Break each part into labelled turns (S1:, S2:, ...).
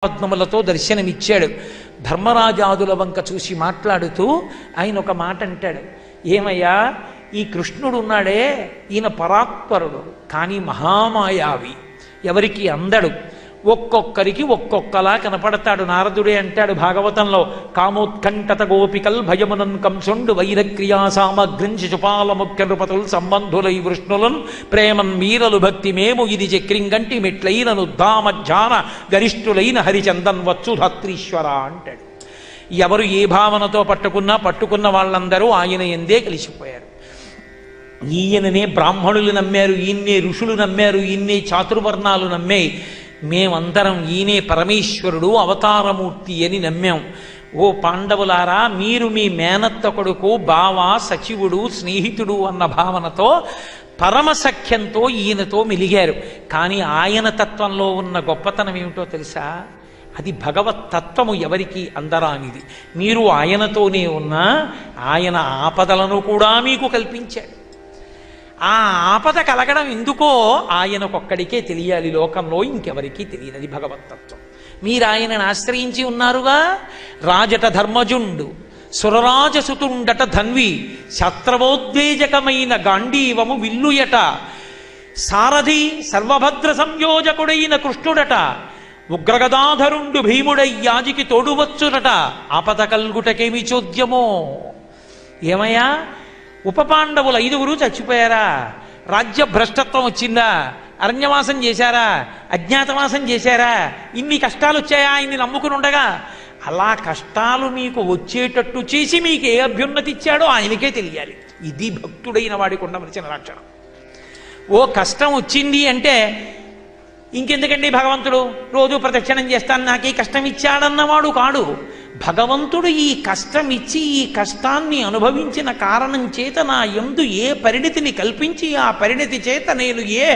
S1: పద్మములతో దర్శనమిచ్చాడు. ధర్మరాజాదుల వంక చూసి మాట్లాడుతూ ఆయన ఒక మాట అంటాడు, ఏమయ్యా ఈ కృష్ణుడు ఉన్నాడే ఈయన పరాత్పరుడు, కానీ మహామాయావి, ఎవరికి అందడు, ఒక్కొక్కరికి ఒక్కొక్కలా కనపడతాడు. నారదుడే అంటాడు భాగవతంలో, కామోత్కంఠత గోపికల్ భయమునన్ కంసుండు వైరక్రియా సామగ్రిం శిశుపాల ముఖ్య నృపతుల్ సంబంధులై వృష్ణులన్ ప్రేమన్ మీరలు భక్తి మేము ఇది చక్రింగంటి మెట్లైనను ధామధ్యాన గరిష్ఠులైన హరిచందన్ వచ్చు ధాత్రీశ్వర అంటాడు. ఎవరు ఏ భావనతో పట్టుకున్న వాళ్ళందరూ ఆయన ఎందే కలిసిపోయారు. ఈయననే బ్రాహ్మణులు నమ్మారు, ఈయన్నే ఋషులు నమ్మారు, ఈయన్నే చాతుర్వర్ణాలు నమ్మాయి. మేమందరం ఈయనే పరమేశ్వరుడు అవతారమూర్తి అని నమ్మాం. ఓ పాండవులారా, మీరు మీ మేనత్త కొడుకు బావ సచివుడు స్నేహితుడు అన్న భావనతో పరమసఖ్యంతో ఈయనతో మెలిగారు. కానీ ఆయన తత్వంలో ఉన్న గొప్పతనం ఏమిటో తెలుసా? అది భగవత్ తత్వము ఎవరికి అందరానిది. మీరు ఆయనతోనే ఉన్నా ఆయన ఆపదలను కూడా మీకు కల్పించాడు. ఆ ఆపద కలగడం ఎందుకో ఆయనకొక్కడికే తెలియాలి, లోకంలో ఇంకెవరికీ తెలియదు. అది భగవత్తత్వం. మీరు ఆయనను ఆశ్రయించి ఉన్నారుగా. రాజట ధర్మజుండు సురరాజసుతుండట ధన్వి శత్రవోద్వేజకమైన గాంధీవము విల్లుయట, సారథి సర్వభద్ర సంయోజకుడైన కృష్ణుడట, ఉగ్రగదాధరుండు భీముడై యాజికి తోడువచ్చునట, ఆపద కల్గుటకేమి చోద్యమో. ఏమయ్యా, ఉపపాండవులు 5 చచ్చిపోయారా? రాజ్య భ్రష్టత్వం వచ్చిందా? అరణ్యవాసం చేశారా? అజ్ఞాతవాసం చేశారా? ఇన్ని కష్టాలు వచ్చాయా ఆయన్ని నమ్ముకుని ఉండగా? అలా కష్టాలు మీకు వచ్చేటట్టు చేసి మీకు ఏ అభ్యున్నతి ఇచ్చాడో ఆయనకే తెలియాలి. ఇది భక్తుడైన వాడికి ఉండవలసిన లక్షణం. ఓ కష్టం వచ్చింది అంటే ఇంకెందుకండి భగవంతుడు రోజు ప్రదక్షిణం చేస్తాను నాకు ఈ కష్టం ఇచ్చాడన్నవాడు కాడు. భగవంతుడు ఈ కష్టం ఇచ్చి ఈ కష్టాన్ని అనుభవించిన కారణం చేత నా యందు ఏ పరిణితిని కల్పించి ఆ పరిణితి చేత నేను ఏ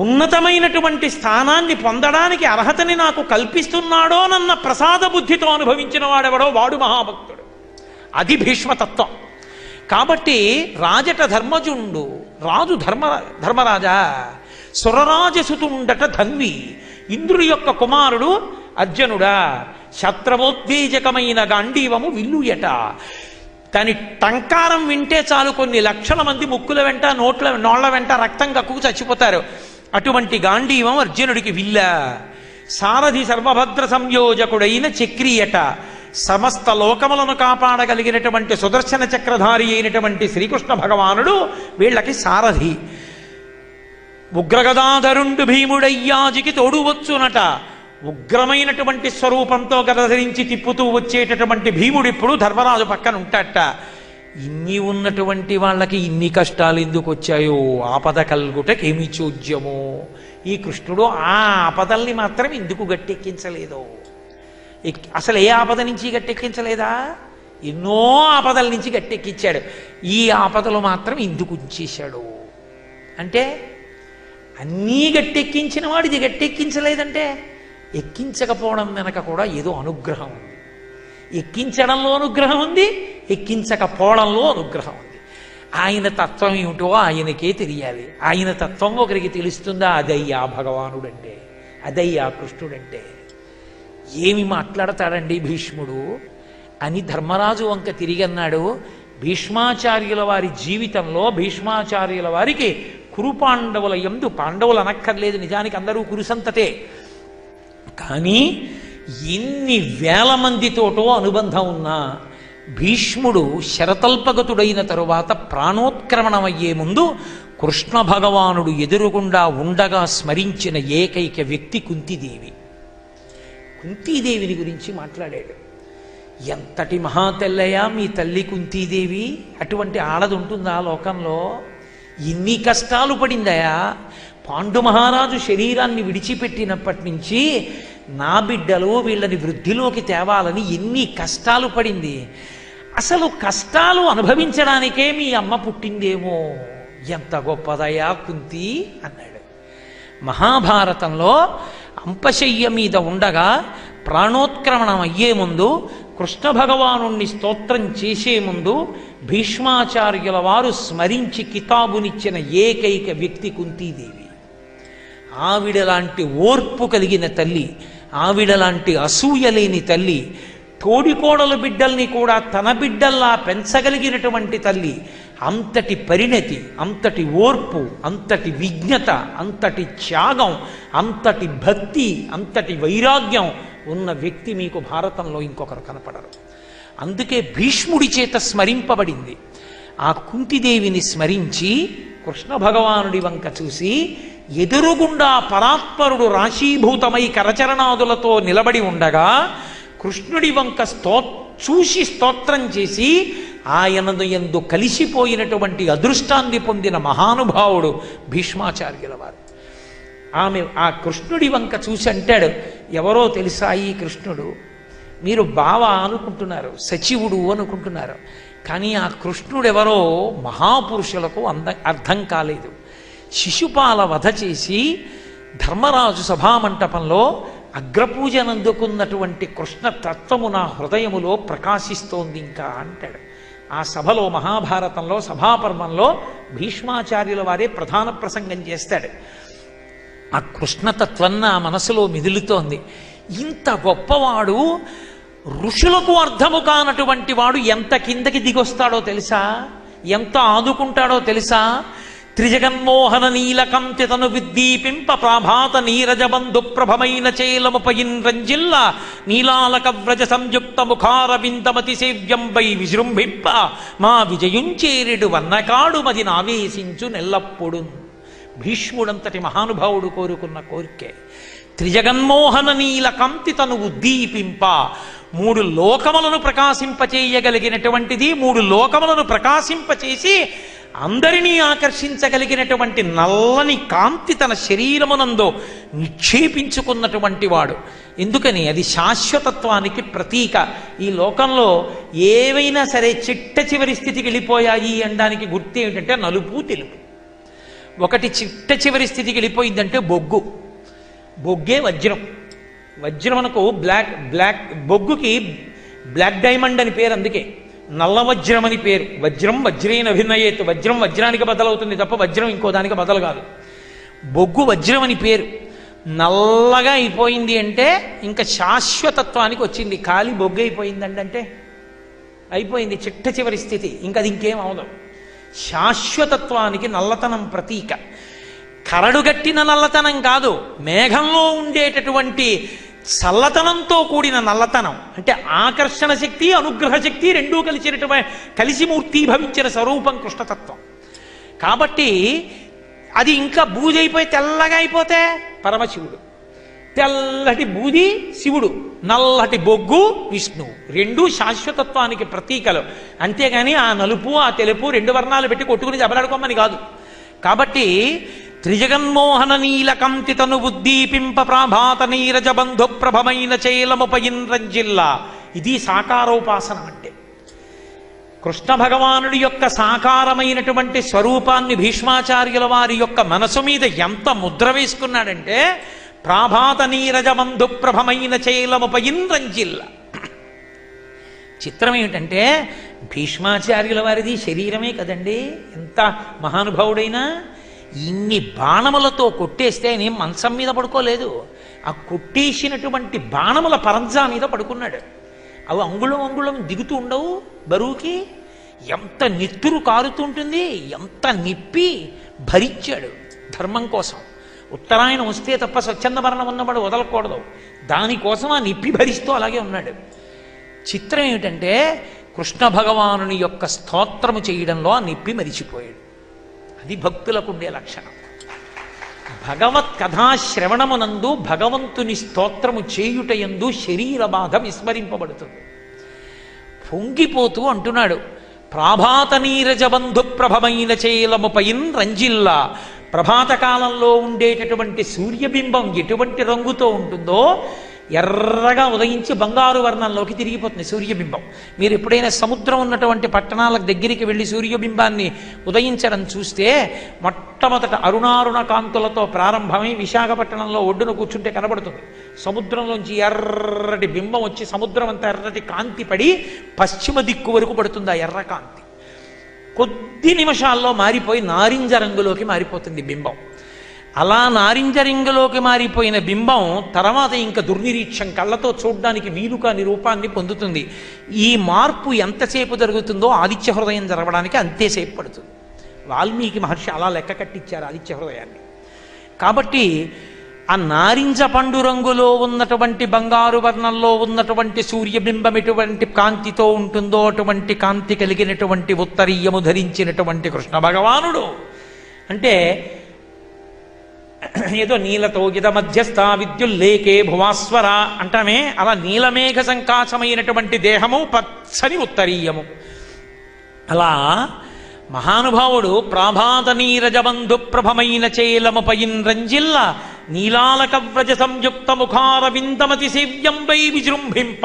S1: ఉన్నతమైనటువంటి స్థానాన్ని పొందడానికి అర్హతని నాకు కల్పిస్తున్నాడోనన్న ప్రసాద బుద్ధితో అనుభవించిన వాడెవడో వాడు మహాభక్తుడు. అది భీష్మతత్వం. కాబట్టి రాజట ధర్మజుండు, రాజు ధర్మరాజా సురరాజసుతుండట ధన్వి, ఇంద్రుడి యొక్క కుమారుడు అర్జునుడా, శత్రవోద్వేజకమైన గాంధీవము విల్లుయట. దాని టంకారం వింటే చాలు కొన్ని లక్షల మంది ముక్కుల వెంట నోళ్ల వెంట రక్తం కక్కుకు చచ్చిపోతారు. అటువంటి గాంధీవం అర్జునుడికి విల్ల. సారథి సర్వభద్ర సంయోజకుడైన చక్రియట, సమస్త లోకములను కాపాడగలిగినటువంటి సుదర్శన చక్రధారి అయినటువంటి శ్రీకృష్ణ భగవానుడు వీళ్ళకి సారథి. ఉగ్రగదాధరుండు భీముడయ్యాజికి తోడువచ్చునట, ఉగ్రమైనటువంటి స్వరూపంతో గద ధరించి తిప్పుతూ వచ్చేటటువంటి భీముడు ఇప్పుడు ధర్మరాజు పక్కన ఉంటాట. ఇన్ని ఉన్నటువంటి వాళ్ళకి ఇన్ని కష్టాలు ఎందుకు వచ్చాయో, ఆపద కల్గుటకేమి చోద్యమో. ఈ కృష్ణుడు ఆ ఆపదల్ని మాత్రం ఎందుకు గట్టెక్కించలేదో? అసలు ఏ ఆపద నుంచి గట్టెక్కించలేదా? ఎన్నో ఆపదల నుంచి గట్టెక్కించాడు. ఈ ఆపదలు మాత్రం ఎందుకు ఉంచేశాడు అంటే, అన్నీ గట్టెక్కించిన వాడు ఇది గట్టెక్కించలేదంటే ఎక్కించకపోవడం వెనక కూడా ఏదో అనుగ్రహం ఉంది. ఎక్కించడంలో అనుగ్రహం ఉంది, ఎక్కించకపోవడంలో అనుగ్రహం ఉంది. ఆయన తత్వం ఏమిటో ఆయనకే తెలియాలి. ఆయన తత్వం ఒకరికి తెలుస్తుందా? అదయ్యా భగవానుడంటే, అదయ్యా కృష్ణుడంటే. ఏమి మాట్లాడతాడండి భీష్ముడు అని ధర్మరాజు వంక తిరిగన్నాడు. భీష్మాచార్యుల వారి జీవితంలో భీష్మాచార్యుల వారికి కురుపాండవుల యందు, పాండవులు అనక్కర్లేదు నిజానికి అందరూ కురుసంతతే, కానీ ఎన్ని వేల మందితోటో అనుబంధం ఉన్నా భీష్ముడు శరతల్పగతుడైన తరువాత ప్రాణోత్క్రమణమయ్యే ముందు కృష్ణ భగవానుడు ఎదురుగుండా ఉండగా స్మరించిన ఏకైక వ్యక్తి కుంతీదేవి. కుంతీదేవిని గురించి మాట్లాడాడు. ఎంతటి మహాతల్లయ్యా మీ తల్లి కుంతీదేవి, అటువంటి ఆడది ఉంటుందా లోకంలో? ఇన్ని కష్టాలు పడిందయా. పాండు మహారాజు శరీరాన్ని విడిచిపెట్టినప్పటి నుంచి నా బిడ్డలు వీళ్ళని వృద్ధిలోకి తేవాలని ఎన్ని కష్టాలు పడింది. అసలు కష్టాలు అనుభవించడానికే మీ అమ్మ పుట్టిందేమో, ఎంత గొప్పదయా కుంతి అన్నాడు. మహాభారతంలో అంపశయ్య మీద ఉండగా ప్రాణోత్క్రమణం అయ్యే ముందు కృష్ణ భగవానుణ్ణి స్తోత్రం చేసే ముందు భీష్మాచార్యుల వారు స్మరించి కితాబునిచ్చిన ఏకైక వ్యక్తి కుంతీదేవి. ఆవిడ లాంటి ఓర్పు కలిగిన తల్లి, ఆవిడలాంటి అసూయ లేని తల్లి, తోడికోడల బిడ్డల్ని కూడా తన బిడ్డల్లా పెంచగలిగినటువంటి తల్లి, అంతటి పరిణతి, అంతటి ఓర్పు, అంతటి విజ్ఞత, అంతటి త్యాగం, అంతటి భక్తి, అంతటి వైరాగ్యం ఉన్న వ్యక్తి మీకు భారతంలో ఇంకొకరు కనపడరు. అందుకే భీష్ముడి చేత స్మరింపబడింది. ఆ కుంతిదేవిని స్మరించి కృష్ణ భగవానుడి వంక చూసి, ఎదురుగుండా పరాత్పరుడు రాశీభూతమై కరచరణాదులతో నిలబడి ఉండగా కృష్ణుడి వంక చూసి స్తోత్రం చేసి ఆయనను యందు కలిసిపోయినటువంటి అదృష్టాన్ని పొందిన మహానుభావుడు భీష్మాచార్యుల వారు. ఆమె ఆ కృష్ణుడి వంక చూసి అంటాడు, ఎవరో తెలుసా ఈ కృష్ణుడు? మీరు బావ అనుకుంటున్నారు, సచివుడు అనుకుంటున్నారు, కానీ ఆ కృష్ణుడెవరో మహాపురుషులకు అర్థం కాలేదు. శిశుపాల వధ చేసి ధర్మరాజు సభామంటపంలో అగ్రపూజనందుకున్నటువంటి కృష్ణ తత్వము నా హృదయములో ప్రకాశిస్తోంది ఇంకా అంటాడు. ఆ సభలో మహాభారతంలో సభాపర్వంలో భీష్మాచార్యుల వారే ప్రధాన ప్రసంగం చేస్తాడు. ఆ కృష్ణతత్వం నా మనసులో మిదులుతోంది. ఇంత గొప్పవాడు, ఋషులకు అర్థము కానటువంటి వాడు ఎంత కిందకి దిగొస్తాడో తెలుసా? ఎంత ఆదుకుంటాడో తెలుసా? త్రిజగన్మోహన నీలకంతి తను విద్దీపింప ప్రాభాత నీరజబంధు ప్రభమైన చేలముపయిన్ రంజిల్ల నీలాలక వ్రజ సంయుక్త ముఖారవిందమతి సేవ్యంపై విజృంభింప మా విజయుంచేరెడు వన్నకాడు మది నావేశించు నెల్లప్పుడు. భీష్ముడంతటి మహానుభావుడు కోరుకున్న కోరికే. త్రిజగన్మోహన నీలకంతి తను ఉద్దీపింప, మూడు లోకములను ప్రకాశింపచేయగలిగినటువంటిది, మూడు లోకములను ప్రకాశింపచేసి అందరినీ ఆకర్షించగలిగినటువంటి నల్లని కాంతి తన శరీరమునందు నిక్షేపించుకున్నటువంటి వాడు. ఎందుకని? అది శాశ్వతత్వానికి ప్రతీక. ఈ లోకంలో ఏవైనా సరే చిట్ట చివరి స్థితికి వెళ్ళిపోయాయి అనడానికి గుర్తు ఏమిటంటే నలుపు తెలుపు. ఒకటి చిట్ట చివరి స్థితికి వెళ్ళిపోయిందంటే బొగ్గే వజ్రం. వజ్రం మనకు బొగ్గుకి బ్లాక్ డైమండ్ అని పేరు, అందుకే నల్ల వజ్రం అని పేరు. వజ్రం వజ్రేన అభినయేత్, వజ్రం వజ్రానికి బదలవుతుంది తప్ప వజ్రం ఇంకో దానికి బదలు కాదు. బొగ్గు వజ్రం అని పేరు. నల్లగా అయిపోయింది అంటే ఇంకా శాశ్వతత్వానికి వచ్చింది. ఖాళీ బొగ్గు అయిపోయిందండి అంటే అయిపోయింది, చిట్ట చివరి స్థితి, ఇంకా అది ఇంకేం అవదు. శాశ్వతత్వానికి నల్లతనం ప్రతీక. కరడుగట్టిన నల్లతనం కాదు, మేఘంలో ఉండేటటువంటి చల్లతనంతో కూడిన నల్లతనం. అంటే ఆకర్షణ శక్తి, అనుగ్రహ శక్తి రెండూ కలిసి మూర్తీభవించిన స్వరూపం కృష్ణతత్వం. కాబట్టి అది ఇంకా బూజైపోయి తెల్లగా అయిపోతే పరమశివుడు, తెల్లటి బూది శివుడు, నల్లటి బొగ్గు విష్ణువు. రెండూ శాశ్వతత్వానికి ప్రతీకలు. అంతేగాని ఆ నలుపు ఆ తెలుపు రెండు వర్ణాలు పెట్టి కొట్టుకుని దెబ్బలాడుకోమని కాదు. కాబట్టి త్రిజగన్మోహన నీలకంతి తను ఉద్దీపింప ప్రాభాత నీరజబంధు ప్రభమైన చేలముపయిన్ రంజిల్లా. ఇది సాకారోపాసనం అంటే. కృష్ణ భగవానుడి యొక్క సాకారమైనటువంటి స్వరూపాన్ని భీష్మాచార్యుల వారి యొక్క మనసు మీద ఎంత ముద్ర వేసుకున్నాడంటే ప్రాభాత నీరజబంధు ప్రభమైన చేలముపయిన్ రంజిల్లా. చిత్రం ఏమిటంటే భీష్మాచార్యుల వారిది శరీరమే కదండి, ఎంత మహానుభావుడైనా ఇన్ని బాణములతో కొట్టేస్తే నేను మంచం మీద పడుకోలేదు. ఆ కొట్టేసినటువంటి బాణముల పరంజా మీద పడుకున్నాడు. అవి అంగుళం దిగుతూ ఉండవు బరువుకి. ఎంత నెత్తురు కారుతుంటుంది, ఎంత నిప్పి భరించాడు ధర్మం కోసం. ఉత్తరాయణం వస్తే తప్ప స్వచ్ఛంద మరణం ఉన్నవాడు వదలకూడదు, దానికోసం ఆ నిప్పి భరిస్తూ అలాగే ఉన్నాడు. చిత్రం ఏమిటంటే కృష్ణ భగవానుని యొక్క స్తోత్రము చేయడంలో ఆ నిప్పి మరిచిపోయాడు. అది భక్తులకు ఉండే లక్షణం. భగవత్ కథాశ్రవణమునందు భగవంతుని స్తోత్రము చేయుటయందు శరీర బాధ విస్మరింపబడుతుంది. పొంగిపోతూ అంటున్నాడు, ప్రాభాత నీరజబంధు ప్రభమైన చేలముపయిన్ రంజిల్లా. ప్రభాత కాలంలో ఉండేటటువంటి సూర్యబింబం ఎటువంటి రంగుతో ఉంటుందో ఎర్రగా ఉదయించి బంగారు వర్ణంలోకి తిరిగిపోతుంది సూర్యబింబం. మీరు ఎప్పుడైనా సముద్రం ఉన్నటువంటి పట్టణాల దగ్గరికి వెళ్ళి సూర్యబింబాన్ని ఉదయించడం చూస్తే మొట్టమొదట అరుణారుణ కాంతులతో ప్రారంభమై విశాఖపట్నంలో ఒడ్డున కూర్చుంటే కనబడుతుంది. సముద్రంలోంచి ఎర్రటి బింబం వచ్చి సముద్రం అంతా ఎర్రటి కాంతి పడి పశ్చిమ దిక్కు వరకు పడుతుంది. ఆ ఎర్ర కాంతి కొద్ది నిమిషాల్లో మారిపోయి నారింజ రంగులోకి మారిపోతుంది బింబం. అలా నారింజ రింగులోకి మారిపోయిన బింబం తర్వాత ఇంకా దుర్నిరీక్షం కళ్ళతో చూడడానికి వీలు కాని రూపాన్ని పొందుతుంది. ఈ మార్పు ఎంతసేపు జరుగుతుందో ఆదిత్య హృదయం జరగడానికి అంతేసేపు పడుతుంది. వాల్మీకి మహర్షి అలా లెక్క కట్టించారు ఆదిత్య హృదయాన్ని. కాబట్టి ఆ నారింజ పండు రంగులో ఉన్నటువంటి బంగారు వర్ణంలో ఉన్నటువంటి సూర్యబింబం ఎటువంటి కాంతితో ఉంటుందో అటువంటి కాంతి కలిగినటువంటి ఉత్తరీయము ధరించినటువంటి కృష్ణ భగవానుడు అంటే ఏదో నీలతోగిత మధ్యస్థ విద్యుల్లేకే భువాస్వర అంటామే, అలా నీలమేఘ సంకాశమైనటువంటి దేహము, పచ్చని ఉత్తరీయము. అలా మహానుభావుడు ప్రాభాత నీరజబంధు ప్రభమైన చేలముపయిన్ రంజిల్ల నీలాలక వ్రజ సంయుక్త ముఖార విందమతి సేవ్యంబై విజృంభింప.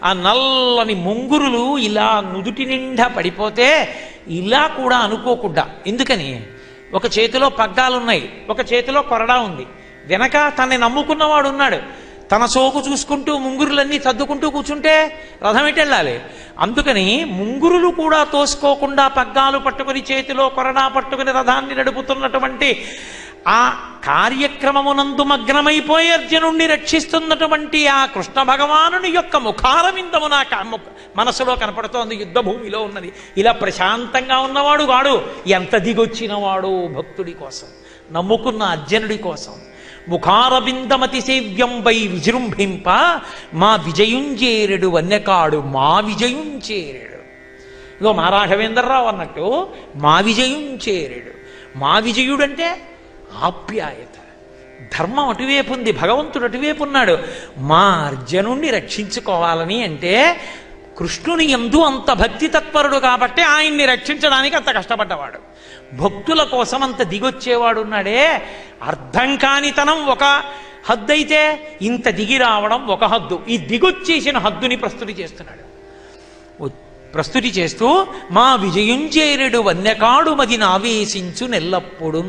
S1: ఆ నల్లని ముంగురులు ఇలా నుదుటి నిండా పడిపోతే ఇలా కూడా అనుకోకుండా, ఎందుకని ఒక చేతిలో పగ్గాలున్నాయి, ఒక చేతిలో కొరడా ఉంది, వెనక తనని నమ్ముకున్నవాడు ఉన్నాడు. తన సోకు చూసుకుంటూ ముంగురులన్నీ సర్దుకుంటూ కూర్చుంటే రథం ఎటు వెళ్ళాలి? అందుకని ముంగురులు కూడా తోసుకోకుండా పగ్గాలు పట్టుకుని చేతిలో కొరడా పట్టుకుని రథాన్ని నడుపుతున్నటువంటి ఆ కార్యక్రమమునందు మగ్నమైపోయి అర్జునుణ్ణి రక్షిస్తున్నటువంటి ఆ కృష్ణ భగవానుని యొక్క ముఖారవిందము నా మనసులో కనపడుతోంది. యుద్ధ భూమిలో ఉన్నది. ఇలా ప్రశాంతంగా ఉన్నవాడు వాడు ఎంత దిగొచ్చినవాడు భక్తుడి కోసం, నమ్ముకున్న అర్జునుడి కోసం. ముఖారవిందమతి సేవ్యంబై విజృంభింప మా విజయుంచేరుడు వన్యకాడు మా విజయుంచేరుడు. ఇదో మా రాఘవేంద్రరావు అన్నట్టు మా విజయుంచేరుడు. మా విజయుడంటే ఆప్యాయత, ధర్మం అటువైపు ఉంది, భగవంతుడు అటువైపు ఉన్నాడు. మా అర్జునుణ్ణి రక్షించుకోవాలని అంటే కృష్ణుని యందు అంత భక్తి తత్పరుడు కాబట్టి ఆయన్ని రక్షించడానికి అంత కష్టపడ్డవాడు. భక్తుల కోసం అంత దిగొచ్చేవాడు ఉన్నాడే. అర్థం కానితనం ఒక హద్దు అయితే ఇంత దిగి రావడం ఒక హద్దు. ఈ దిగొచ్చేసిన హద్దుని ప్రస్తుతి చేస్తున్నాడు. ప్రస్తుతి చేస్తూ మా విజయుంచేరుడు వన్యకాడు మదిని ఆవేశించు నెల్లప్పుడు,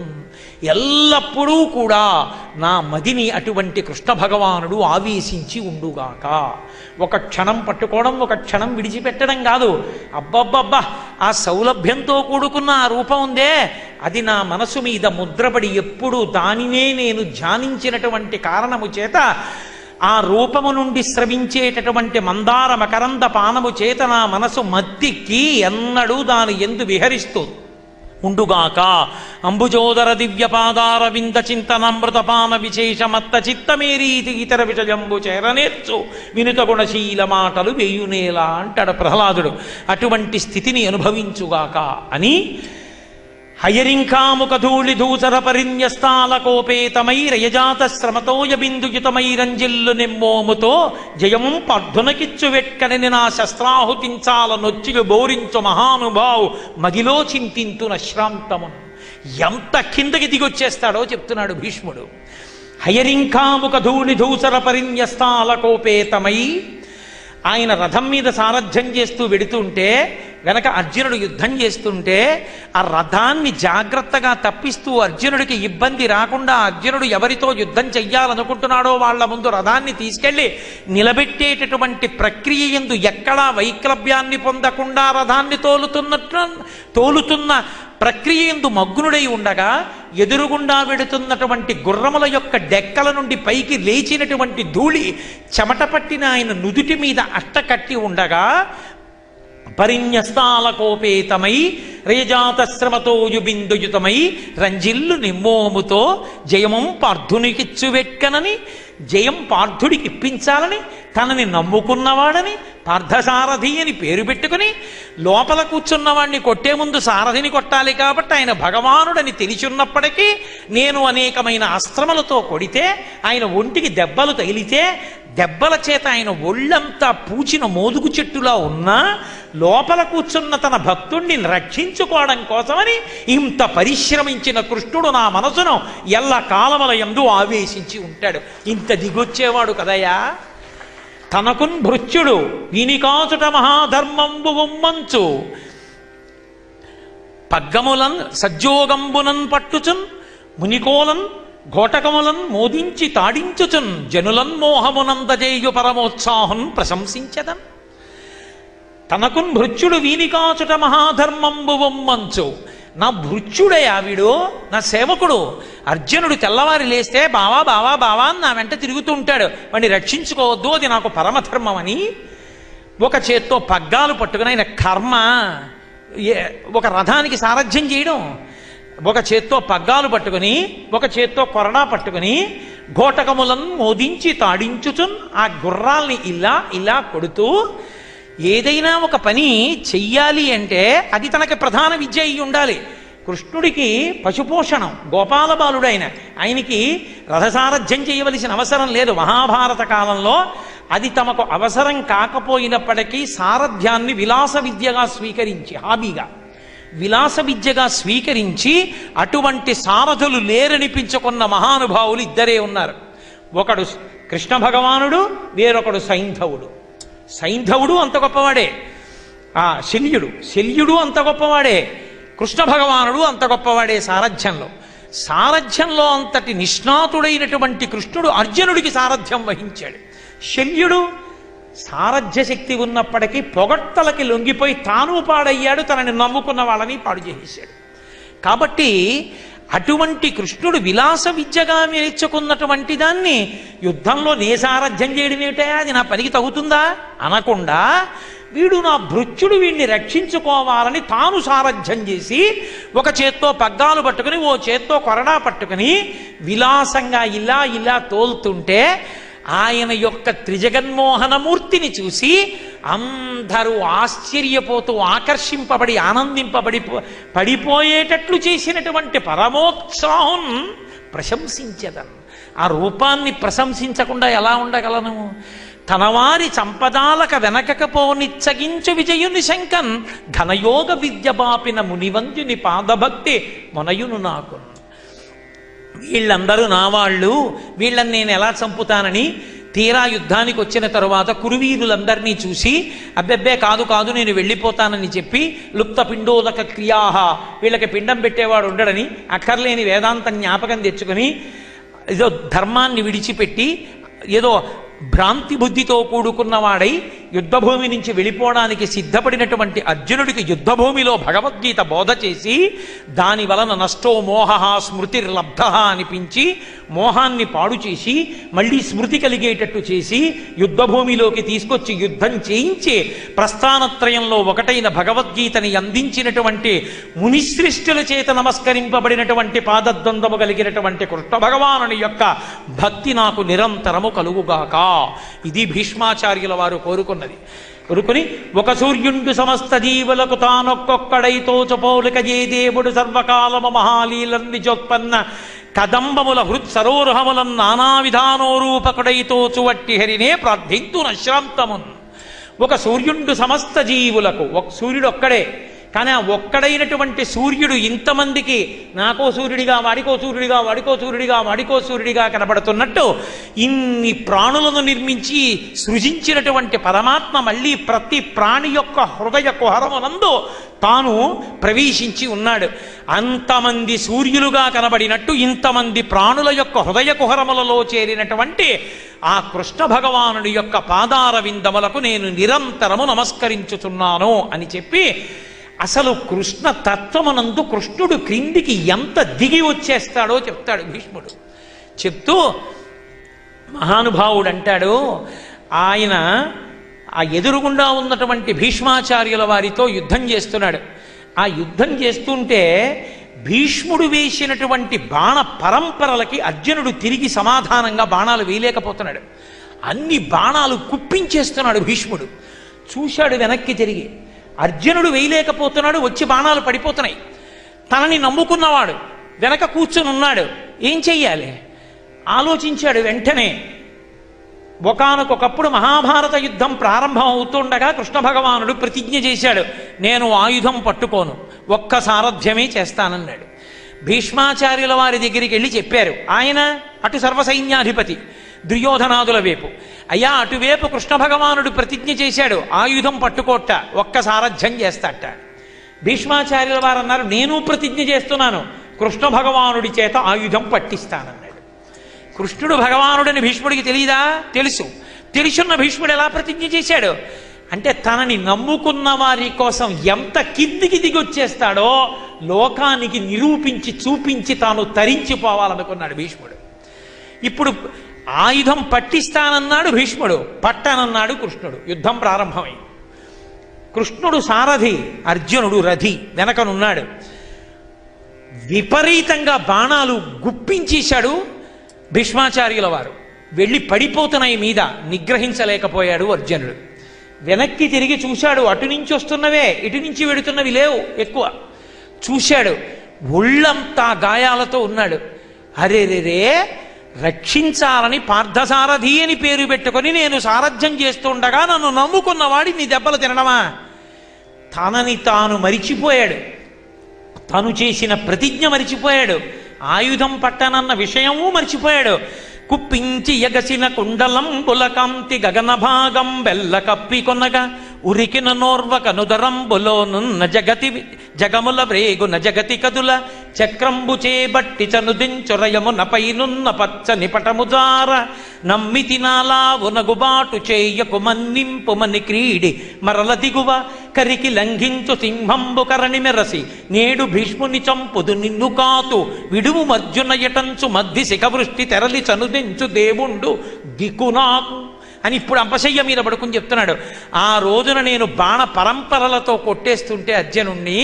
S1: ఎల్లప్పుడూ కూడా నా మదిని అటువంటి కృష్ణ భగవానుడు ఆవేశించి ఉండుగాక. ఒక క్షణం పట్టుకోవడం, ఒక క్షణం విడిచిపెట్టడం కాదు. అబ్బబ్బబ్బా, ఆ సౌలభ్యంతో కూడుకున్న ఆ రూపం ఉందే, అది నా మనసు మీద ముద్రపడి ఎప్పుడు దానినే నేను ధ్యానించినటువంటి కారణము చేత ఆ రూపము నుండి స్రవించేటటువంటి మందార మకరంద పానము చేత నా మనసు మత్తికి ఎన్నడూ దాని ఎందు విహరిస్తూ ఉండుగాక. అంబుజోదర దివ్యపాదార వింద చింతనామృతపాన విశేషమత్త చిత్తమేరీతి ఇతర విషయంబు చేరనేర్చు వినుత గుణశీల మాటలు వేయునేలా అంటాడు ప్రహ్లాదుడు. అటువంటి స్థితిని అనుభవించుగాక అని హయరింకాముఖధూళి ధూసర పరిన్యస్తాలకోపేతమై రయజాత శ్రమతోయ బిందుయుతమై రంజిల్లు నిమ్మోముతో జయము పర్ధునకిచ్చు వెట్కనని నా శస్త్రాహుతించాల నొచ్చిలు బోరించు మహానుభావు మదిలో చింతింతున శ్రాంతమును. ఎంత కిందకి దిగొచ్చేస్తాడో చెప్తున్నాడు భీష్ముడు. హయరింకాముఖధూళి ధూసర పరిన్యస్తాలకోపేతమై ఆయన రథం మీద సారథ్యం చేస్తూ వెడుతుంటే వెనక అర్జునుడు యుద్ధం చేస్తుంటే ఆ రథాన్ని జాగ్రత్తగా తప్పిస్తూ అర్జునుడికి ఇబ్బంది రాకుండా అర్జునుడు ఎవరితో యుద్ధం చెయ్యాలనుకుంటున్నాడో వాళ్ళ ముందు రథాన్ని తీసుకెళ్ళి నిలబెట్టేటటువంటి ప్రక్రియ యందు ఎక్కడా వైక్లభ్యాన్ని పొందకుండా రథాన్ని తోలుతున్న ప్రక్రియ యందు మగ్నుడై ఉండగా ఎదురుగుండా వెడుతున్నటువంటి గుర్రముల యొక్క డెక్కల నుండి పైకి లేచినటువంటి ధూళి చెమట పట్టిన ఆయన నుదుటి మీద అట్టకట్టి ఉండగా పరిన్యస్తాలకోపేతమై రేజాతశ్రమతోయు బిందుయుతమై రంజిల్లు నిమ్మోముతో జయము పార్థునికిచ్చు వెట్కనని, జయం పార్థుడికి ఇప్పించాలని తనని నమ్ముకున్నవాడని పార్థసారథి అని పేరు పెట్టుకుని లోపల కూర్చున్నవాడిని కొట్టే ముందు సారథిని కొట్టాలి కాబట్టి ఆయన భగవానుడని తెలిసిన్నప్పటికీ నేను అనేకమైన అస్త్రములతో కొడితే ఆయన ఒంటికి దెబ్బలు తగిలితే దెబ్బల చేత ఆయన ఒళ్ళంతా పూచిన మోదుగు చెట్టులా ఉన్నా లోపల కూర్చున్న తన భక్తుణ్ణి రక్షించుకోవడం కోసమని ఇంత పరిశ్రమించిన కృష్ణుడు నా మనసును ఎల్ల కాలముల యందు ఆవేశించి ఉంటాడు. ఇంత దిగొచ్చేవాడు కదయా. తనకున్ భృత్యుడు వీనికాచుట మహాధర్మంబు ఉమ్మంచు పగ్గములన్ సజ్జోగంబునన్ పట్టుచున్ మునికోలన్ ఘోటకములన్ మోదించి తాడించుచున్ జనులన్ మోహమునందజేయు పరమోత్సాహం ప్రశంసించదన్. తనకున్ భృత్యుడు వీనికాచుట మహాధర్మంబు ఉమ్మంచు, నా భృత్యుడయ్యా వీడు, నా సేవకుడు. అర్జునుడు తెల్లవారి లేస్తే బావా బావా బావా అని నా వెంట తిరుగుతూ ఉంటాడు, వాడిని రక్షించుకోవద్దు, అది నాకు పరమధర్మం అని ఒక చేత్తో పగ్గాలు పట్టుకుని, ఆయన కర్మ ఒక రథానికి సారథ్యం చేయడం, ఒక చేత్తో పగ్గాలు పట్టుకుని ఒక చేత్తో కొరడా పట్టుకుని ఘోటకములను మోదించి తాడించుచున్ ఆ గుర్రాల్ని ఇలా ఇలా కొడుతూ ఏదైనా ఒక పని చెయ్యాలి అంటే అది తనకి ప్రధాన విద్య అయి ఉండాలి. కృష్ణుడికి పశుపోషణం, గోపాల బాలుడైన ఆయనకి రథసారథ్యం చేయవలసిన అవసరం లేదు. మహాభారత కాలంలో అది తమకు అవసరం కాకపోయినప్పటికీ సారథ్యాన్ని విలాస విద్యగా స్వీకరించి, హాబీగా విలాస విద్యగా స్వీకరించి అటువంటి సారథులు లేరనిపించుకున్న మహానుభావులు ఇద్దరే ఉన్నారు. ఒకడు కృష్ణ భగవానుడు, వేరొకడు సైంధవుడు. సైంధవుడు అంత గొప్పవాడే, శల్యుడు అంత గొప్పవాడే, కృష్ణ భగవానుడు అంత గొప్పవాడే. సారథ్యంలో అంతటి నిష్ణాతుడైనటువంటి కృష్ణుడు అర్జునుడికి సారథ్యం వహించాడు. శల్యుడు సారథ్య శక్తి ఉన్నప్పటికీ పొగట్టలకి లొంగిపోయి తాను పాడయ్యాడు, తనని నమ్ముకున్న వాళ్ళని పాడు చేసేశాడు. కాబట్టి అటువంటి కృష్ణుడు విలాస విద్యగా నేర్చుకున్నటువంటి దాన్ని యుద్ధంలో నే సారథ్యం చేయడం ఏమిటా, అది నా పనికి తగుతుందా అనకుండా వీడు నా భృత్యుడు, వీడిని రక్షించుకోవాలని తాను సారథ్యం చేసి ఒక చేత్తో పగ్గాలు పట్టుకుని ఓ చేత్తో కొరడా పట్టుకుని విలాసంగా ఇలా ఇలా తోలుతుంటే ఆయన యొక్క త్రిజగన్మోహనమూర్తిని చూసి అందరూ ఆశ్చర్యపోతూ ఆకర్షింపబడి ఆనందింపబడి పడిపోయేటట్లు చేసినటువంటి పరమోత్సాహం ప్రశంసించదన్. ఆ రూపాన్ని ప్రశంసించకుండా ఎలా ఉండగలను? తనవారి సంపదాలక వెనకకపోనిచ్చగించు విజయుని శంకన్ ఘనయోగ విద్య బాపిన మునివంజుని పాదభక్తి మొనయును నాకు. వీళ్ళందరూ నా వాళ్ళు, వీళ్ళని నేను ఎలా చంపుతానని తీరా యుద్ధానికి వచ్చిన తరువాత కురువీరులందరినీ చూసి అబ్బెబ్బే కాదు కాదు నేను వెళ్ళిపోతానని చెప్పి లుప్త పిండోదక క్రియాహ, వీళ్ళకి పిండం పెట్టేవాడు ఉండడని అక్కర్లేని వేదాంతం జ్ఞాపకం తెచ్చుకొని ఏదో ధర్మాన్ని విడిచిపెట్టి ఏదో భ్రాంతి బుద్ధితో కూడుకున్నవాడై యుద్ధభూమి నుంచి వెళ్ళిపోవడానికి సిద్ధపడినటువంటి అర్జునుడికి యుద్ధభూమిలో భగవద్గీత బోధ చేసి దాని వలన నష్టో మోహ స్మృతిర్లబ్ధ అనిపించి మోహాన్ని పాడు చేసి మళ్ళీ స్మృతి కలిగేటట్టు చేసి యుద్ధభూమిలోకి తీసుకొచ్చి యుద్ధం చేయించి ప్రస్థానత్రయంలో ఒకటైన భగవద్గీతని అందించినటువంటి మునిశ్రేష్ఠుల చేత నమస్కరింపబడినటువంటి పాదద్వందము కలిగినటువంటి కృష్ణ భగవానుని యొక్క భక్తి నాకు నిరంతరము కలుగుగాక. ఇది భీష్మాచార్యుల వారు కోరుకుని ఒక సూర్యుండు సమస్త జీవులకు తానొక్కొక్కడైతో చపోలిక ఏ దేవుడు సర్వకాలము మహాలీలం నిజోత్పన్న కదంబముల హృత్ సరోరుహములం నానా విధానోరూపకుడైతో చువట్టి హరినే ప్రార్థింతు నశ్రాంతమున్. ఒక సూర్యుండు సమస్త జీవులకు, ఒక సూర్యుడు ఒక్కడే, కానీ ఆ ఒక్కడైనటువంటి సూర్యుడు ఇంతమందికి నాకో సూర్యుడిగా వాడికో సూర్యుడిగా వాడికో సూర్యుడిగా వాడికో సూర్యుడిగా కనబడుతున్నట్టు ఇన్ని ప్రాణులను నిర్మించి సృజించినటువంటి పరమాత్మ మళ్ళీ ప్రతి ప్రాణి యొక్క హృదయ కుహరమునందు తాను ప్రవేశించి ఉన్నాడు. అంతమంది సూర్యులుగా కనబడినట్టు ఇంతమంది ప్రాణుల యొక్క హృదయ కుహరములలో చేరినటువంటి ఆ కృష్ణ భగవానుడి యొక్క పాదార విందములకు నేను నిరంతరము నమస్కరించుతున్నాను అని చెప్పి అసలు కృష్ణ తత్వమునందు కృష్ణుడు క్రిందికి ఎంత దిగి వచ్చేస్తాడో చెప్తాడు భీష్ముడు. చెప్తూ మహానుభావుడు అంటాడు, ఆయన ఆ ఎదురుగుండా ఉన్నటువంటి భీష్మాచార్యుల వారితో యుద్ధం చేస్తున్నాడు. ఆ యుద్ధం చేస్తుంటే భీష్ముడు వేసినటువంటి బాణ పరంపరలకి అర్జునుడు తిరిగి సమాధానంగా బాణాలు వేయలేకపోతున్నాడు. అన్ని బాణాలు కుప్పించేస్తున్నాడు భీష్ముడు. చూశాడు వెనక్కి తిరిగి, అర్జునుడు వేయలేకపోతున్నాడు, వచ్చి బాణాలు పడిపోతున్నాయి. తనని నమ్ముకున్నవాడు వెనక కూర్చొని ఉన్నాడు, ఏం చెయ్యాలి ఆలోచించాడు. వెంటనే ఒకానొకప్పుడు మహాభారత యుద్ధం ప్రారంభం అవుతుండగా కృష్ణ భగవానుడు ప్రతిజ్ఞ చేశాడు, నేను ఆయుధం పట్టుకోను, ఒక్క సారథ్యమే చేస్తానన్నాడు. భీష్మాచార్యుల వారి దగ్గరికి వెళ్ళి చెప్పారు. ఆయన అటు సర్వసైన్యాధిపతి దుర్యోధనాదుల వైపు, అయ్యా అటువైపు కృష్ణ భగవానుడు ప్రతిజ్ఞ చేశాడు ఆయుధం పట్టుకోట, ఒక్క సారథ్యం చేస్తాట. భీష్మాచార్యుల వారు అన్నారు, నేను ప్రతిజ్ఞ చేస్తున్నాను, కృష్ణ భగవానుడి చేత ఆయుధం పట్టిస్తానన్నాడు. కృష్ణుడు భగవానుడని భీష్ముడికి తెలియదా? తెలుసు. తెలుసున్న భీష్ముడు ఎలా ప్రతిజ్ఞ చేశాడు? అంటే తనని నమ్ముకున్న వారి కోసం ఎంత కిందికి దిగొచ్చేస్తాడో లోకానికి నిరూపించి చూపించి తాను తరించిపోవాలనుకున్నాడు భీష్ముడు. ఇప్పుడు ఆయుధం పట్టిస్తానన్నాడు భీష్ముడు, పట్టనన్నాడు కృష్ణుడు. యుద్ధం ప్రారంభమైంది. కృష్ణుడు సారథి, అర్జునుడు రథి వెనకనున్నాడు. విపరీతంగా బాణాలు గుప్పించేశాడు భీష్మాచార్యుల వారు. వెళ్ళి పడిపోతున్నాయి మీద, నిగ్రహించలేకపోయాడు అర్జునుడు. వెనక్కి తిరిగి చూశాడు, అటు నుంచి వస్తున్నవే ఇటు నుంచి వెడుతున్నవి లేవు ఎక్కువ. చూశాడు, ఒళ్ళంతా గాయాలతో ఉన్నాడు. అరే రే, రక్షించాలని పార్థసారథి అని పేరు పెట్టుకొని నేను సారథ్యం చేస్తుండగా నన్ను నమ్ముకున్నవాడి నీ దెబ్బలు తినడమా? తనని తాను మరిచిపోయాడు, తను చేసిన ప్రతిజ్ఞ మరిచిపోయాడు, ఆయుధం పట్టనన్న విషయము మరిచిపోయాడు. కుప్పించి ఎగసిన కుండలం బులకాంతి గగన భాగం బెల్ల కప్పి కొనగా ఉరికిన నోర్వక నుదరంబులోనున్న జగముల వ్రేగున జగతి కదుల చక్రంబు చేబట్టి చనుదించురయమున పైనున్న పచ్చని పటముజార నమ్మితి నాలా ఉనగుబాటు చేయకు మన్నింపుమని క్రీడి మరల దిగువ కరికి లంఘించు సింహంబు కరణి మెరసి నేడు భీష్ముని చంపుదు నిన్ను కాతు విడుము మర్జున యటంచు మధ్య శిఖవృష్టి తెరలి చనుదించు దేవుండు దిక్కునాకు అని ఇప్పుడు అంపశయ్య మీద పడుకుని చెప్తున్నాడు. ఆ రోజున నేను బాణ పరంపరలతో కొట్టేస్తుంటే అర్జునుణ్ణి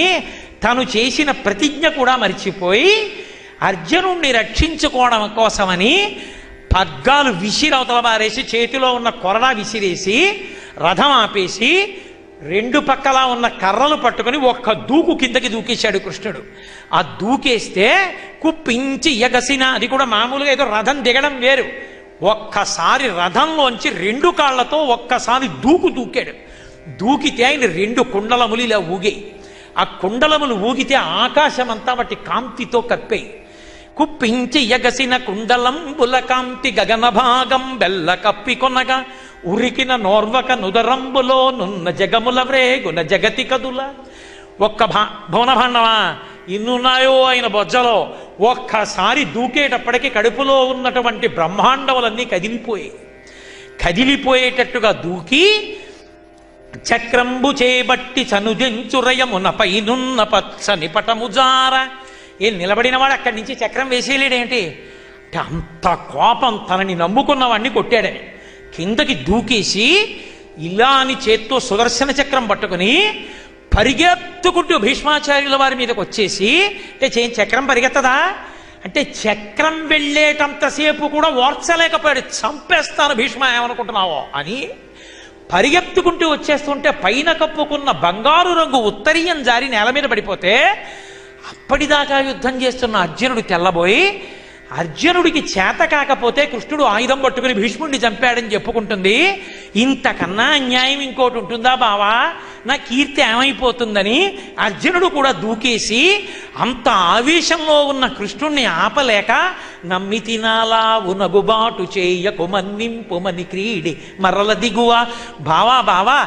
S1: తను చేసిన ప్రతిజ్ఞ కూడా మర్చిపోయి అర్జునుణ్ణి రక్షించుకోవడం కోసమని పగ్గాలు విసిరవతల బారేసి చేతిలో ఉన్న కొరడా విసిరేసి రథం ఆపేసి రెండు పక్కలా ఉన్న కర్రలు పట్టుకొని ఒక్క దూకు కిందకి దూకేశాడు కృష్ణుడు. ఆ దూకేస్తే కుప్పించి ఎగసిన, అది కూడా మామూలుగా ఏదో రథం దిగడం వేరు, ఒక్కసారి రథంలోంచి రెండు కాళ్లతో ఒక్కసారి దూకాడు. దూకితే ఆయన రెండు కుండలములు ఇలా ఊగాయి. ఆ కుండలములు ఊగితే ఆకాశమంతా వాటి కాంతితో కప్పాయి. కుప్పించి ఎగసిన కుండలం బులకాంతి గగన భాగం బెల్ల కప్పి కొనగా ఉరికిన నోర్వక నుదరంబులో నున్న జగముల వ్రేగున జగతి కదుల. ఒక్క భవన భాండమా ఇన్నున్నాయో ఆయన బొజ్జలో. ఒక్కసారి దూకేటప్పటికి కడుపులో ఉన్నటువంటి బ్రహ్మాండములన్నీ కదిలిపోయేటట్టుగా దూకి చక్రంబు చేబట్టి చనుదించురయమున పైనున్న పచ్చని పటముజార. నిలబడినవాడు అక్కడి నుంచి చక్రం వేసేయలేడేంటి అంటే అంత కోపం, తనని నమ్ముకున్నవాడిని కొట్టాడని. కిందకి దూకేసి ఇలా అని చేత్తో సుదర్శన చక్రం పట్టుకుని పరిగెత్తుకుంటూ భీష్మాచార్యుల వారి మీదకి వచ్చేసి, అంటే చక్రం పరిగెత్తదా అంటే చక్రం వెళ్ళేటంతసేపు కూడా ఓర్చలేకపోయాడు. చంపేస్తాను భీష్మ, ఏమనుకుంటున్నావో అని పరిగెత్తుకుంటూ వచ్చేస్తుంటే పైన కప్పుకున్న బంగారు రంగు ఉత్తరీయం జారి నేల మీద పడిపోతే అప్పటిదాకా యుద్ధం చేస్తున్న అర్జునుడు తెల్లబోయి, అర్జునుడికి చేత కాకపోతే కృష్ణుడు ఆయుధం పట్టుకుని భీష్ముడిని చంపాడని చెప్పుకుంటుంది. ఇంతకన్నా అన్యాయం ఇంకోటి ఉంటుందా బావా, నా కీర్తి ఏమైపోతుందని అర్జునుడు కూడా దూకేసి అంత ఆవేశంలో ఉన్న కృష్ణుణ్ణి ఆపలేక నమ్మితినాలా ఉనగుబాటు చేయకు మన్నింపుమని క్రీడి మరల దిగువ. బావా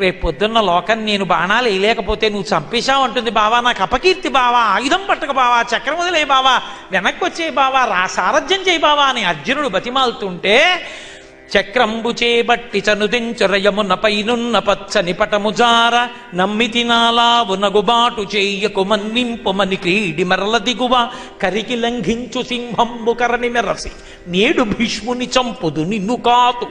S1: రేపు పొద్దున్న లోకం నేను బాణాలు వేయలేకపోతే నువ్వు చంపేశావు అంటుంది బావా, నాకు అపకీర్తి బావా, ఆయుధం పట్టక బావా, చక్రం వదిలే బావా, వెనక్కి వచ్చే బావా, సారథ్యం చేయి బావా అని అర్జునుడు బతిమాలుతుంటే చక్రంబు చేబట్టి చనుదించురయమున పైనున్న పచ్చని పటముజార నమ్మితి నాలా ఉనగుబాటు చేయకు మన్నింపుమని క్రీడి మరల దిగువ కరికి లంఘించు సింహంబు కరణి మెరసి నేడు భీష్ముని చంపుదు నిన్ను కాతు.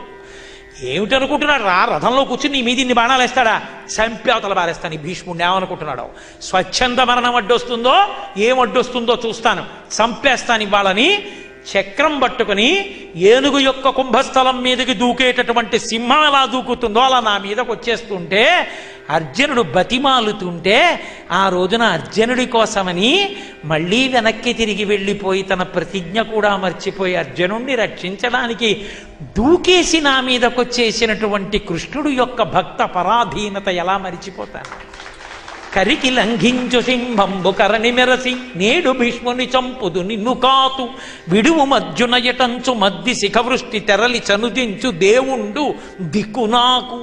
S1: ఏమిటనుకుంటున్నాడు రా, రథంలో కూర్చుని నీ మీద ఇన్ని బాణాలు వేస్తాడా, చంపేవతల బారేస్తాను. ఈ భీష్ముడిని ఏమనుకుంటున్నాడు, స్వచ్ఛంద మరణం అడ్డొస్తుందో ఏమడ్డొస్తుందో చూస్తాను, చంపేస్తాను ఇవ్వాలని చక్రం పట్టుకుని ఏనుగు యొక్క కుంభస్థలం మీదకి దూకేటటువంటి సింహం ఎలా దూకుతుందో అలా నా మీదకి వచ్చేస్తుంటే అర్జునుడు బతిమాలుతుంటే ఆ రోజున అర్జునుడి కోసమని మళ్ళీ వెనక్కి తిరిగి వెళ్ళిపోయి తన ప్రతిజ్ఞ కూడా మర్చిపోయి అర్జునుడిని రక్షించడానికి దూకేసి నా మీదకొచ్చేసినటువంటి కృష్ణుడు యొక్క భక్త పరాధీనత ఎలా మరిచిపోతాను. కరికి లంఘించు సింహంబు కరణి మెరసి నేడు భీష్ముని చంపుదు నిన్ను కాతు విడువు మర్జున యటంచు మధ్య శిఖవృష్టి తెరలి చనుదించు దేవుండు దిక్కు నాకు.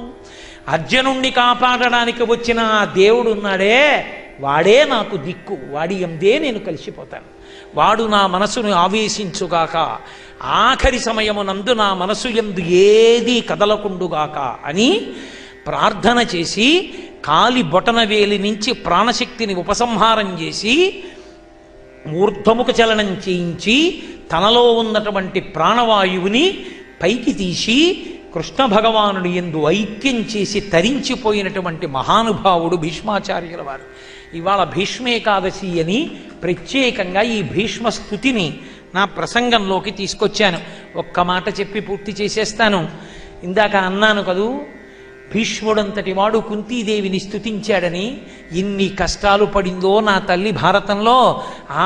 S1: అర్జునుణ్ణి కాపాడడానికి వచ్చిన ఆ దేవుడు ఉన్నాడే, వాడే నాకు దిక్కు, వాడి ఎందే నేను కలిసిపోతాను, వాడు నా మనసును ఆవేశించుగాక, ఆఖరి సమయమునందు నా మనసు ఎందు ఏదీ కదలకుండుగాక అని ప్రార్థన చేసి కాలి బొటన వేలి నుంచి ప్రాణశక్తిని ఉపసంహారం చేసి ఊర్ధ్వముఖ చలనం చేయించి తనలో ఉన్నటువంటి ప్రాణవాయువుని పైకి తీసి కృష్ణ భగవానుడి యందు ఐక్యం చేసి తరించిపోయినటువంటి మహానుభావుడు భీష్మాచార్యుల వారు. ఇవాళ భీష్మేకాదశి అని ప్రత్యేకంగా ఈ భీష్మ స్తుతిని నా ప్రసంగంలోకి తీసుకొచ్చాను. ఒక్క మాట చెప్పి పూర్తి చేసేస్తాను. ఇందాక అన్నాను కదూ, భీష్ముడంతటి వాడు కుంతీదేవిని స్తుతించాడని. ఇన్ని కష్టాలు పడిందో నా తల్లి భారతంలో,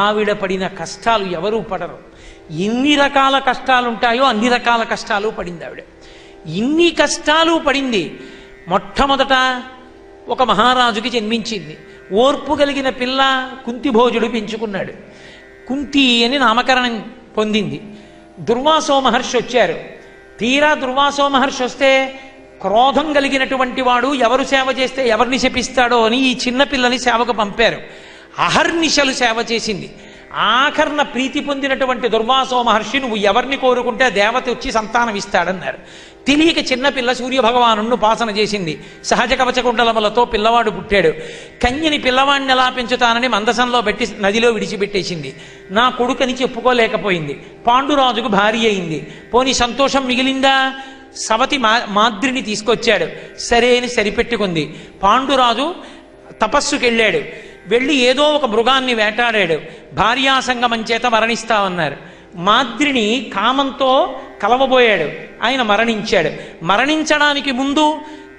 S1: ఆవిడ పడిన కష్టాలు ఎవరూ పడరు. ఎన్ని రకాల కష్టాలుంటాయో అన్ని రకాల కష్టాలు పడింది ఆవిడ. ఇన్ని కష్టాలు పడింది. మొట్టమొదట ఒక మహారాజుకి జన్మించింది. ఓర్పు కలిగిన పిల్ల కుంతిభోజుడు పెంచుకున్నాడు. కుంతి అని నామకరణం పొందింది. దుర్వాసో మహర్షి వచ్చారు. తీరా దుర్వాసో మహర్షి వస్తే క్రోధం కలిగినటువంటి వాడు ఎవరు సేవ చేస్తే ఎవరిని శపిస్తాడో అని ఈ చిన్నపిల్లని సేవకు పంపారు. అహర్నిశలు సేవ చేసింది. ఆఖరణ ప్రీతి పొందినటువంటి దుర్వాసో మహర్షి, నువ్వు ఎవరిని కోరుకుంటే దేవత వచ్చి సంతానం ఇస్తాడన్నారు. తెలియక చిన్నపిల్ల సూర్యభగవాను ఉపాసన చేసింది. సహజ కవచకుండలములతో పిల్లవాడు పుట్టాడు. కన్యని పిల్లవాడిని ఎలా పెంచుతానని మందసంలో పెట్టి నదిలో విడిచిపెట్టేసింది. నా కొడుకని చెప్పుకోలేకపోయింది. పాండురాజుకు భార్య అయింది. పోనీ సంతోషం మిగిలిందా? సవతి మాద్రిని తీసుకొచ్చాడు. సరే అని సరిపెట్టుకుంది. పాండురాజు తపస్సుకెళ్ళాడు. వెళ్ళి ఏదో ఒక మృగాన్ని వేటాడాడు. భార్యాసంగమం చేత మరణిస్తామన్నారు. మాద్రిని కామంతో కలవబోయాడు. ఆయన మరణించాడు. మరణించడానికి ముందు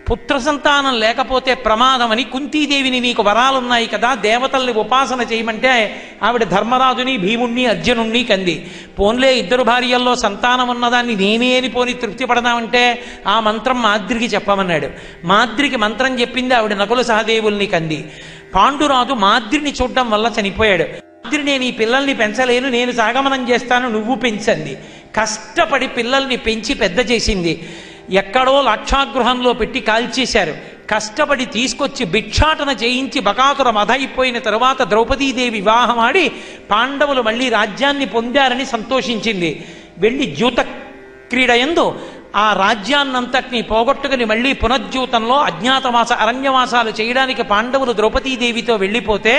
S1: పుత్ర సంతానం లేకపోతే ప్రమాదమని కుంతీదేవిని, నీకు వరాలున్నాయి కదా, దేవతల్ని ఉపాసన చేయమంటే ఆవిడ ధర్మరాజుని, భీముణ్ణి, అర్జునుణ్ణి కంది. పోన్లే ఇద్దరు భార్యల్లో సంతానం ఉన్నదాన్ని నేనే అని పోని తృప్తి పడదామంటే ఆ మంత్రం మాద్రికి చెప్పమన్నాడు. మాద్రికి మంత్రం చెప్పింది ఆవిడ నకుల సహదేవుల్ని కంది. పాండురాజు మాద్రిని చూడడం వల్ల చనిపోయాడు. మాద్రి, నేను ఈ పిల్లల్ని పెంచలేను, నేను సాగమనం చేస్తాను, నువ్వు పెంచండి. కష్టపడి పిల్లల్ని పెంచి పెద్ద చేసింది. ఎక్కడో లాక్షాగృహంలో పెట్టి కాల్చేశారు. కష్టపడి తీసుకొచ్చి భిక్షాటన చేయించి బకాసుర మధ అయిపోయిన తరువాత ద్రౌపదీదేవి వివాహం ఆడి పాండవులు మళ్ళీ రాజ్యాన్ని పొందారని సంతోషించింది. వెళ్ళి జ్యూత క్రీడయందు ఆ రాజ్యాన్నంతటినీ పోగొట్టుకుని మళ్ళీ పునర్జ్యూతంలో అజ్ఞాతవాస అరణ్యవాసాలు చేయడానికి పాండవులు ద్రౌపదీదేవితో వెళ్ళిపోతే,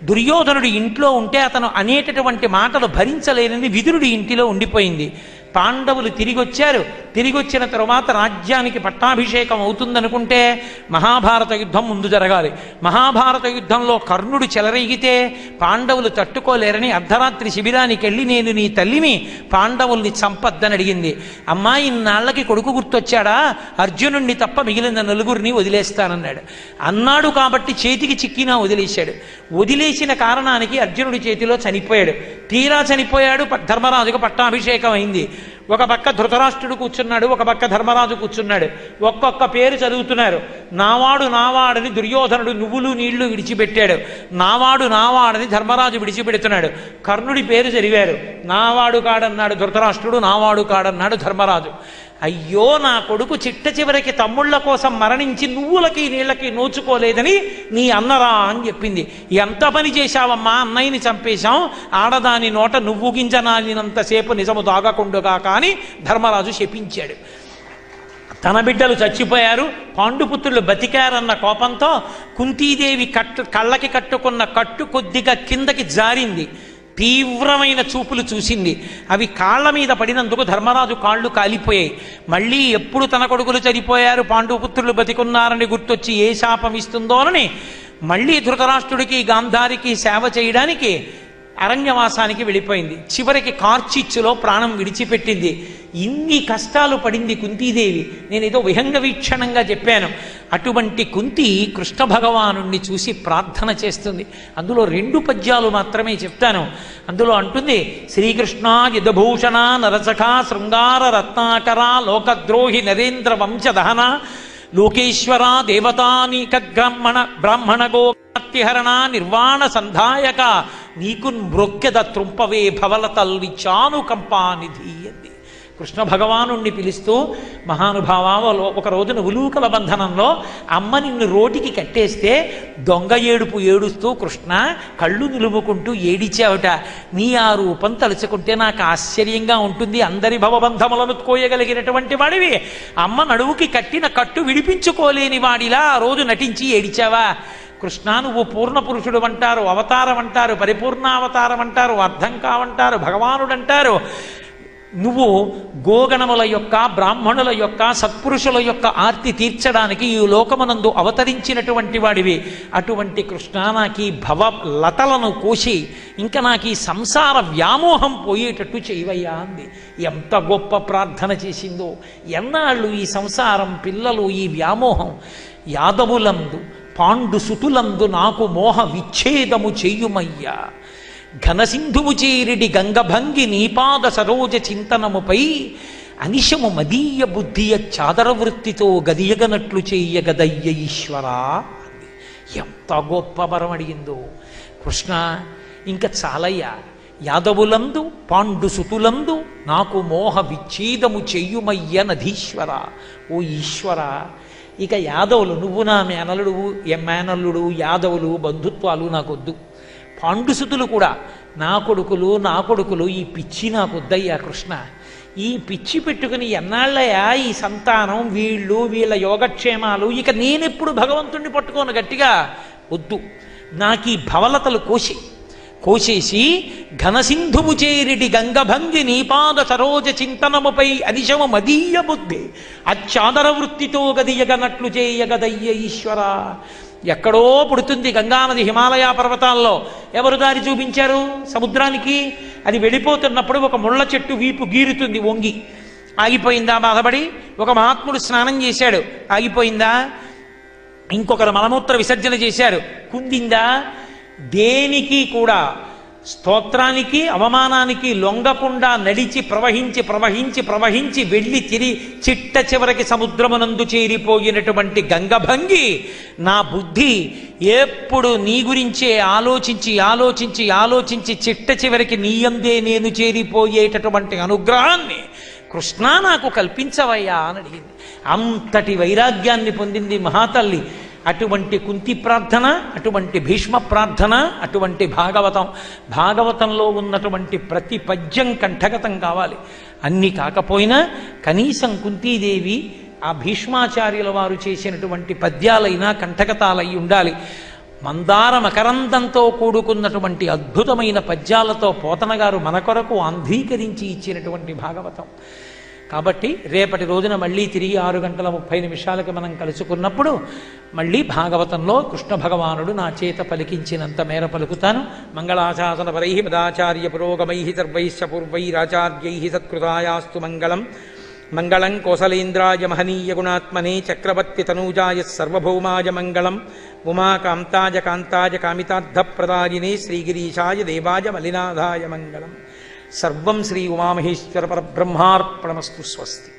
S1: దుర్యోధనుడు ఇంట్లో ఉంటే అతను అనేటటువంటి మాటలు భరించలేనని విదురుడి ఇంటిలో ఉండిపోయింది. పాండవులు తిరిగి వచ్చారు. తిరిగి వచ్చిన తరువాత రాజ్యానికి పట్టాభిషేకం అవుతుందనుకుంటే మహాభారత యుద్ధం ముందు జరగాలి. మహాభారత యుద్ధంలో కర్ణుడు చెలరేగితే పాండవులు తట్టుకోలేరని అర్ధరాత్రి శిబిరానికి వెళ్ళి, నేను నీ తల్లిని, పాండవుల్ని చంపద్దని అడిగింది. అమ్మాయి, ఇన్నాళ్లకి కొడుకు గుర్తొచ్చాడా? అర్జునుణ్ణి తప్ప మిగిలిన నలుగురిని వదిలేస్తానన్నాడు. అన్నాడు కాబట్టి చేతికి చిక్కినా వదిలేశాడు. వదిలేసిన కారణానికి అర్జునుడి చేతిలో చనిపోయాడు. తీరా చనిపోయాడు. ధర్మరాజుకు పట్టాభిషేకం అయింది. ఒక పక్క ధృతరాష్ట్రుడు కూర్చున్నాడు, ఒక పక్క ధర్మరాజు కూర్చున్నాడు. ఒక్కొక్క పేరు చదువుతున్నారు. నావాడు నావాడని దుర్యోధనుడు నువ్వులు నీళ్లు విడిచిపెట్టాడు. నావాడు నావాడని ధర్మరాజు విడిచిపెడుతున్నాడు. కర్ణుడి పేరు చదివారు. నావాడు కాడన్నాడు ధృతరాష్ట్రుడు, నావాడు కాడన్నాడు ధర్మరాజు. అయ్యో, నా కొడుకు చిట్ట చివరికి తమ్ముళ్ల కోసం మరణించి నువ్వులకి నీళ్లకి నోచుకోలేదని నీ అన్నరా అని చెప్పింది. ఎంత పని చేశావమ్మా, అన్నయ్యని చంపేశాం, ఆడదాని నోట నువ్వు గింజ నాలినంతసేపు నిజము దాగకుండుగా కానీ ధర్మరాజు శపించాడు. తన బిడ్డలు చచ్చిపోయారు, పాండుపుత్రులు బతికారన్న కోపంతో కుంతీదేవి కళ్ళకి కట్టుకున్న కట్టు కొద్దిగా కిందకి జారింది. తీవ్రమైన చూపులు చూసింది. అవి కాళ్ల మీద పడినందుకు ధర్మరాజు కాళ్ళు కాలిపోయాయి. మళ్ళీ ఎప్పుడు తన కొడుకులు చనిపోయారు, పాండుపుత్రులు బతికున్నారని గుర్తొచ్చి ఏ శాపం ఇస్తుందోనని మళ్ళీ ధృతరాష్ట్రుడికి, గాంధారికి సేవ చేయడానికి అరణ్యవాసానికి వెళ్ళిపోయింది. చివరికి కార్చిచ్చులో ప్రాణం విడిచిపెట్టింది. ఇన్ని కష్టాలు పడింది కుంతీదేవి. నేనేదో విహంగ వీక్షణంగా చెప్పాను. అటువంటి కుంతి కృష్ణ భగవాను చూసి ప్రార్థన చేస్తుంది. అందులో 2 పద్యాలు మాత్రమే చెప్తాను. అందులో అంటుంది, శ్రీకృష్ణ యదుభూషణ నరసఖ శృంగార రత్నాకర లోకద్రోహి నరేంద్ర వంశదహన లోకేశ్వర దేవతానీక బ్రాహ్మణ గోహరణ నిర్వాణ సంధాయక నీకు మృక్కెద త్రుంపవే భవలతల్లి చానుకంపానిధి అంది. కృష్ణ భగవానుణ్ణి పిలుస్తూ, మహానుభావ ఒక రోజున ఉలూకల బంధనంలో అమ్మ నిన్ను రోటికి కట్టేస్తే దొంగ ఏడుపు ఏడుస్తూ కృష్ణ కళ్ళు నిలుముకుంటూ ఏడిచావుట. నీ ఆ రూపం తలుచుకుంటే నాకు ఆశ్చర్యంగా ఉంటుంది. అందరి భవబంధములను కోయగలిగినటువంటి వాడివి అమ్మ నడువుకి కట్టిన కట్టు విడిపించుకోలేని వాడిలా ఆ రోజు నటించి ఏడిచావా? కృష్ణ నువ్వు పూర్ణ పురుషుడు అంటారు, అవతారం అంటారు, పరిపూర్ణావతారం అంటారు, అర్థం కావంటారు, భగవానుడు అంటారు. నువ్వు గోగణముల యొక్క, బ్రాహ్మణుల యొక్క, సత్పురుషుల యొక్క ఆర్తి తీర్చడానికి ఈ లోకమునందు అవతరించినటువంటి వాడివి. అటువంటి కృష్ణ నాకు ఈ భవ లతలను కోసి ఇంకా నాకు ఈ సంసార వ్యామోహం పోయేటట్టు చేయవయ్యా అంది. ఎంత గొప్ప ప్రార్థన చేసిందో! ఎన్నాళ్ళు ఈ సంసారం, పిల్లలు, ఈ వ్యామోహం. యాదవులందు పాండు సుతులందు నాకు మోహ విచ్ఛేదము చెయ్యుమయ్యా. ఘనసింధువు చేరిడి గంగభంగి నీపాద సరోజ చింతనముపై అనిశము మదీయ బుద్ధియ చాదర వృత్తితో గదియగనట్లు చెయ్యగదయ్య ఈశ్వరా. ఎంత గొప్ప వరం అడిగిందో కృష్ణ. ఇంకా చాలయ్యా. యాదవులందు పాండు సుతులందు నాకు మోహ విచ్ఛేదము చెయ్యుమయ్య నధీశ్వర. ఓ ఈశ్వర, ఇక యాదవులు, నువ్వు నా మేనల్లుడు, యాదవులు బంధుత్వాలు నాకొద్దు. పాండుసుతులు కూడా నా కొడుకులు, ఈ పిచ్చి నాకు వద్దయ్యా కృష్ణ. ఈ పిచ్చి పెట్టుకుని ఎన్నాళ్ళయ్యా ఈ సంతానం, వీళ్ళ యోగక్షేమాలు, ఇక నేనెప్పుడు భగవంతుణ్ణి పట్టుకోను గట్టిగా. వద్దు, నాకు ఈ భవలతలు కోసేసి ఘనసింధువు చేరిడి గంగభంగి నీపాద సరోజ చింతనముపై అనిశము మదీయ బుద్ధి అచ్చాదర వృత్తితో గదియగనట్లు చేయగదయ్య ఈశ్వర. ఎక్కడో పుడుతుంది గంగానది హిమాలయ పర్వతాల్లో. ఎవరు దారి చూపించారు? సముద్రానికి. అది వెళ్ళిపోతున్నప్పుడు ఒక ముళ్ళ చెట్టు వీపు గీరుతుంది వంగి. ఆగిపోయిందా బాధపడి? ఒక మహాత్ముడు స్నానం చేశాడు, ఆగిపోయిందా? ఇంకొకరు మలమూత్ర విసర్జన చేశారు, కుందిందా? దేనికి కూడా స్తోత్రానికి, అవమానానికి లొంగకుండా నడిచి ప్రవహించి వెళ్ళి చిట్ట చివరికి సముద్రమునందు చేరిపోయినటువంటి గంగభంగి నా బుద్ధి ఎప్పుడు నీ గురించే ఆలోచించి చిట్ట చివరికి నీయందే నేను చేరిపోయేటటువంటి అనుగ్రహాన్ని కృష్ణ నాకు కల్పించవయ్యా అని అడిగింది. అంతటి వైరాగ్యాన్ని పొందింది మహాతల్లి. అటువంటి కుంతి ప్రార్థన, అటువంటి భీష్మ ప్రార్థన, అటువంటి భాగవతంలో ఉన్నటువంటి ప్రతి పద్యం కంఠగతం కావాలి. అన్ని కాకపోయినా కనీసం కుంతీదేవి ఆ భీష్మాచార్యుల వారు చేసినటువంటి పద్యాలైనా కంఠగతాలై ఉండాలి. మందార మకరందంతో కూడుకున్నటువంటి అద్భుతమైన పద్యాలతో పోతన గారు మన కొరకు ఆంధ్రీకరించి ఇచ్చినటువంటి భాగవతం. కాబట్టి రేపటి రోజున మళ్ళీ తిరిగి 6:30 మనం కలుసుకున్నప్పుడు మళ్ళీ భాగవతంలో కృష్ణ భగవానుడు నా చేత పలికించినంత మేర పలుకుతాను. మంగళాశాసన పరై మదాచార్య పురోగమై సర్వైశ్చ పూర్వైరాచార్యై సత్కృతాయాస్తు మంగళం. మంగళం కోసలేంద్రాయ మహనీయ గుణాత్మనే చక్రవర్తి తనూజాయ సర్వభౌమాయ మంగళం. ఉమాకాంతాయ కాంతాయ కామితార్థప్రదాయినే శ్రీగిరీశాయ దేవాయ మలినాథాయ మంగళం. సర్వం శ్రీ ఉమామహేశ్వర పరబ్రహ్మార్పణమస్తు. స్వస్తి.